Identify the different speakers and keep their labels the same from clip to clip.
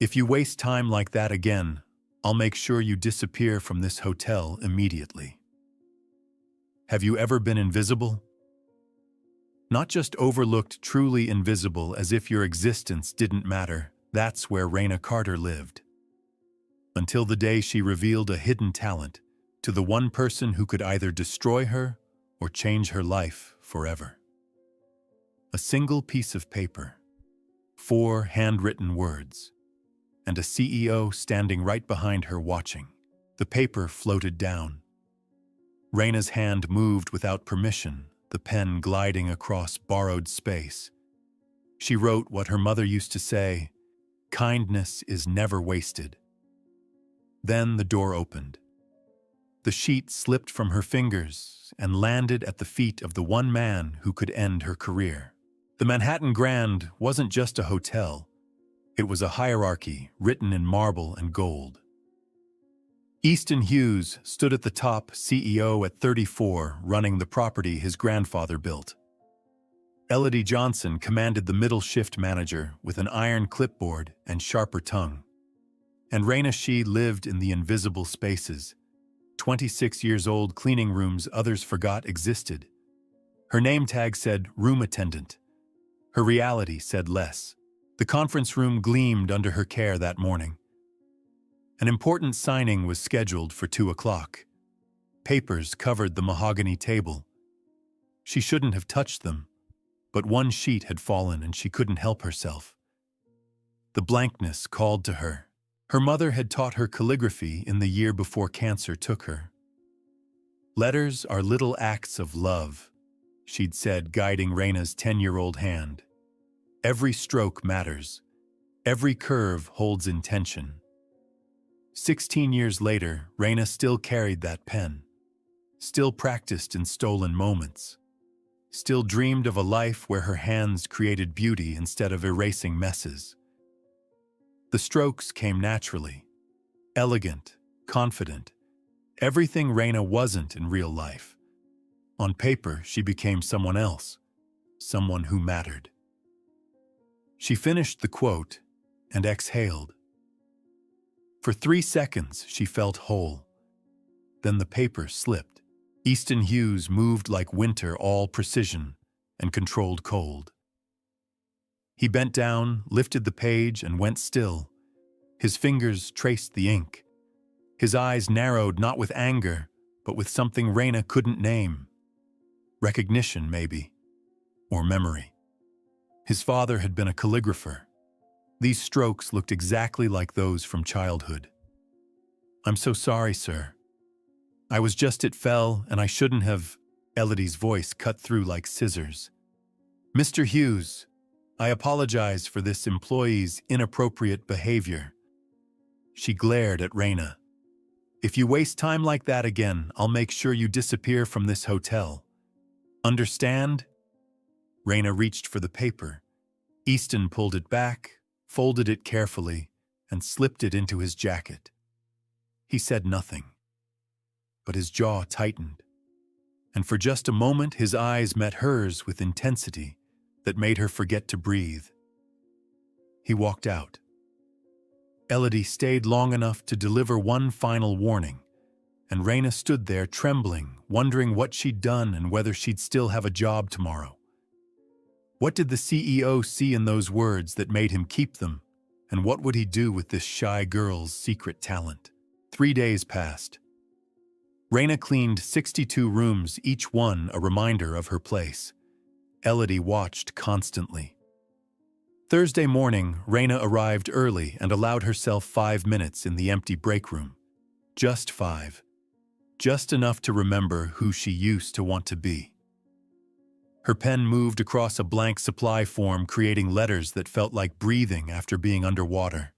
Speaker 1: If you waste time like that again, I'll make sure you disappear from this hotel immediately. Have you ever been invisible? Not just overlooked, truly invisible, as if your existence didn't matter. That's where Raina Carter lived. Until the day she revealed a hidden talent to the one person who could either destroy her or change her life forever. A single piece of paper, 4 handwritten words, and a CEO standing right behind her watching. The paper floated down. Raina's hand moved without permission, the pen gliding across borrowed space. She wrote what her mother used to say, "Kindness is never wasted." Then the door opened. The sheet slipped from her fingers and landed at the feet of the one man who could end her career. The Manhattan Grand wasn't just a hotel. It was a hierarchy written in marble and gold. Easton Hughes stood at the top, CEO at 34, running the property his grandfather built. Elodie Johnson commanded the middle shift manager with an iron clipboard and sharper tongue. And Raina, she lived in the invisible spaces, 26 years old, cleaning rooms others forgot existed. Her name tag said room attendant. Her reality said less. The conference room gleamed under her care that morning. An important signing was scheduled for 2 o'clock. Papers covered the mahogany table. She shouldn't have touched them, but one sheet had fallen and she couldn't help herself. The blankness called to her. Her mother had taught her calligraphy in the year before cancer took her. "Letters are little acts of love," she'd said, guiding Raina's 10-year-old hand. "Every stroke matters. Every curve holds intention." 16 years later, Raina still carried that pen, still practiced in stolen moments, still dreamed of a life where her hands created beauty instead of erasing messes. The strokes came naturally, elegant, confident, everything Raina wasn't in real life. On paper, she became someone else, someone who mattered. She finished the quote and exhaled. For 3 seconds, she felt whole. Then the paper slipped. Easton Hughes moved like winter, all precision and controlled cold. He bent down, lifted the page, and went still. His fingers traced the ink. His eyes narrowed not with anger, but with something Raina couldn't name. Recognition, maybe, or memory. His father had been a calligrapher. These strokes looked exactly like those from childhood. "I'm so sorry, sir. It fell, and I shouldn't have." Elodie's voice cut through like scissors. "Mr. Hughes, I apologize for this employee's inappropriate behavior." She glared at Raina. "If you waste time like that again, I'll make sure you disappear from this hotel. Understand?" Raina reached for the paper. Easton pulled it back, folded it carefully, and slipped it into his jacket. He said nothing, but his jaw tightened, and for just a moment his eyes met hers with intensity that made her forget to breathe. He walked out. Elodie stayed long enough to deliver one final warning, and Raina stood there trembling, wondering what she'd done and whether she'd still have a job tomorrow. What did the CEO see in those words that made him keep them, and what would he do with this shy girl's secret talent? 3 days passed. Raina cleaned 62 rooms, each one a reminder of her place. Elodie watched constantly. Thursday morning, Raina arrived early and allowed herself 5 minutes in the empty break room. Just 5. Just enough to remember who she used to want to be. Her pen moved across a blank supply form, creating letters that felt like breathing after being underwater.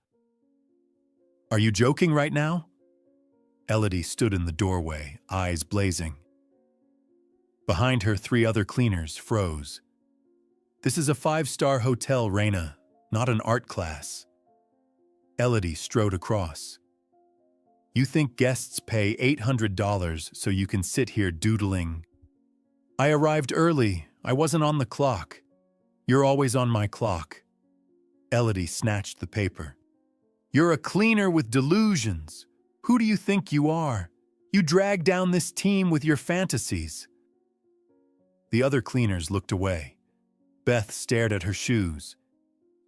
Speaker 1: "Are you joking right now?" Elodie stood in the doorway, eyes blazing. Behind her, 3 other cleaners froze. "This is a 5-star hotel, Raina, not an art class." Elodie strode across. "You think guests pay $800 so you can sit here doodling?" "I arrived early. I wasn't on the clock." "You're always on my clock." Elodie snatched the paper. You're a cleaner with delusions. Who do you think you are? You drag down this team with your fantasies." The other cleaners looked away. Beth stared at her shoes.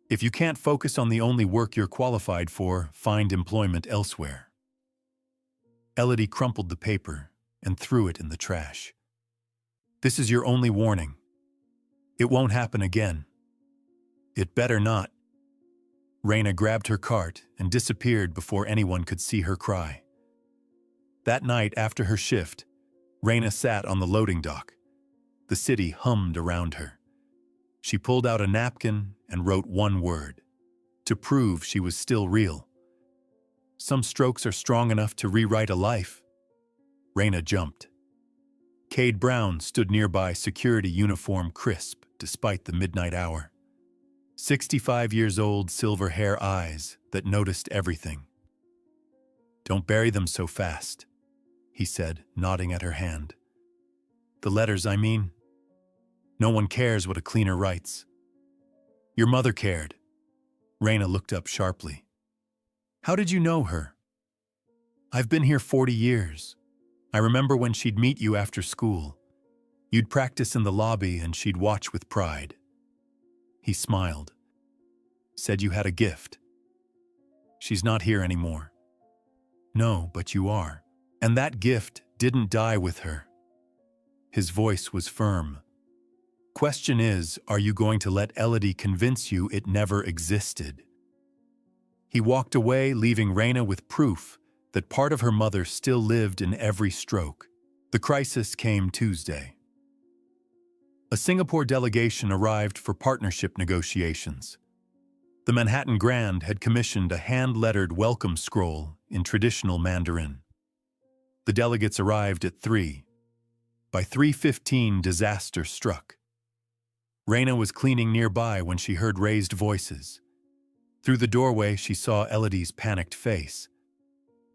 Speaker 1: "If you can't focus on the only work you're qualified for, find employment elsewhere." Elodie crumpled the paper and threw it in the trash. "This is your only warning. It won't happen again." "It better not." Raina grabbed her cart and disappeared before anyone could see her cry. That night after her shift, Raina sat on the loading dock. The city hummed around her. She pulled out a napkin and wrote one word, to prove she was still real. Some strokes are strong enough to rewrite a life. Raina jumped. Cade Brown stood nearby, security uniform crisp despite the midnight hour. 65 years old, silver hair eyes that noticed everything. "Don't bury them so fast," he said, nodding at her hand. "The letters, I mean. No one cares what a cleaner writes." "Your mother cared." Raina looked up sharply. "How did you know her?" "I've been here 40 years. I remember when she'd meet you after school. You'd practice in the lobby and she'd watch with pride." He smiled. "Said you had a gift." "She's not here anymore." "No, but you are. And that gift didn't die with her." His voice was firm. "Question is, are you going to let Elodie convince you it never existed?" He walked away, leaving Raina with proof that part of her mother still lived in every stroke. The crisis came Tuesday. A Singapore delegation arrived for partnership negotiations. The Manhattan Grand had commissioned a hand-lettered welcome scroll in traditional Mandarin. The delegates arrived at 3. By 3:15, disaster struck. Raina was cleaning nearby when she heard raised voices. Through the doorway, she saw Elodie's panicked face.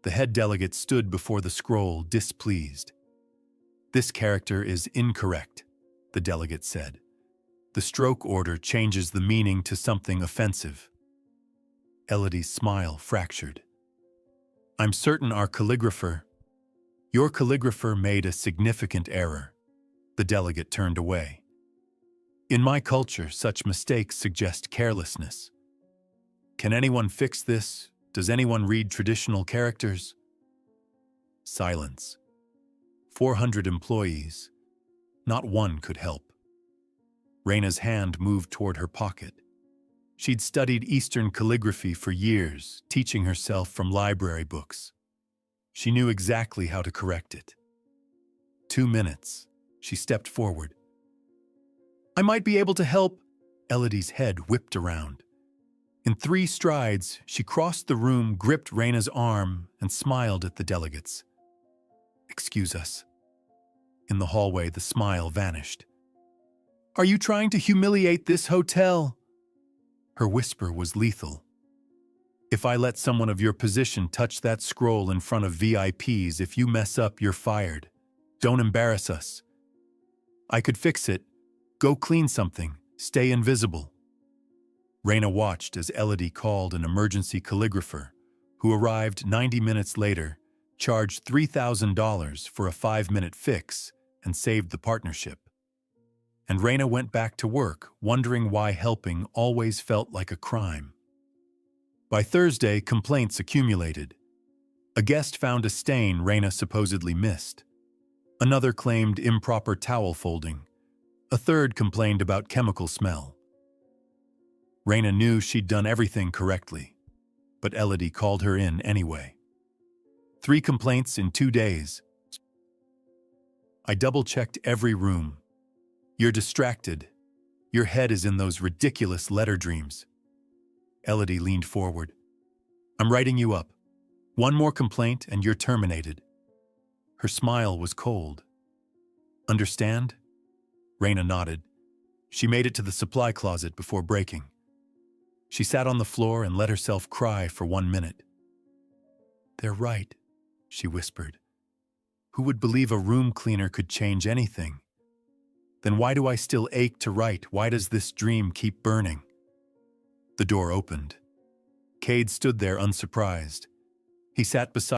Speaker 1: The head delegate stood before the scroll, displeased. "This character is incorrect," the delegate said. "The stroke order changes the meaning to something offensive." Elodie's smile fractured. "I'm certain your calligrapher made a significant error." The delegate turned away. "In my culture, such mistakes suggest carelessness." "Can anyone fix this? Does anyone read traditional characters?" Silence. 400 employees. Not one could help. Raina's hand moved toward her pocket. She'd studied Eastern calligraphy for years, teaching herself from library books. She knew exactly how to correct it. 2 minutes. She stepped forward. "I might be able to help." Elodie's head whipped around. In 3 strides, she crossed the room, gripped Raina's arm, and smiled at the delegates. "Excuse us." In the hallway, the smile vanished. "Are you trying to humiliate this hotel?" Her whisper was lethal. "If I let someone of your position touch that scroll in front of VIPs, if you mess up, you're fired. Don't embarrass us." "I could fix it. Go clean something. Stay invisible." Raina watched as Elodie called an emergency calligrapher, who arrived 90 minutes later, charged $3,000 for a 5-minute fix, and saved the partnership. And Raina went back to work, wondering why helping always felt like a crime. By Thursday, complaints accumulated. A guest found a stain Raina supposedly missed. Another claimed improper towel folding. A third complained about chemical smell. Raina knew she'd done everything correctly, but Elodie called her in anyway. 3 complaints in 2 days. "I double-checked every room. You're distracted. Your head is in those ridiculous letter dreams." Elodie leaned forward. "I'm writing you up. 1 more complaint and you're terminated." Her smile was cold. "Understand?" Raina nodded. She made it to the supply closet before breaking. She sat on the floor and let herself cry for 1 minute. "They're right," she whispered. "Who would believe a room cleaner could change anything? Then why do I still ache to write? Why does this dream keep burning?" The door opened. Cade stood there unsurprised. He sat beside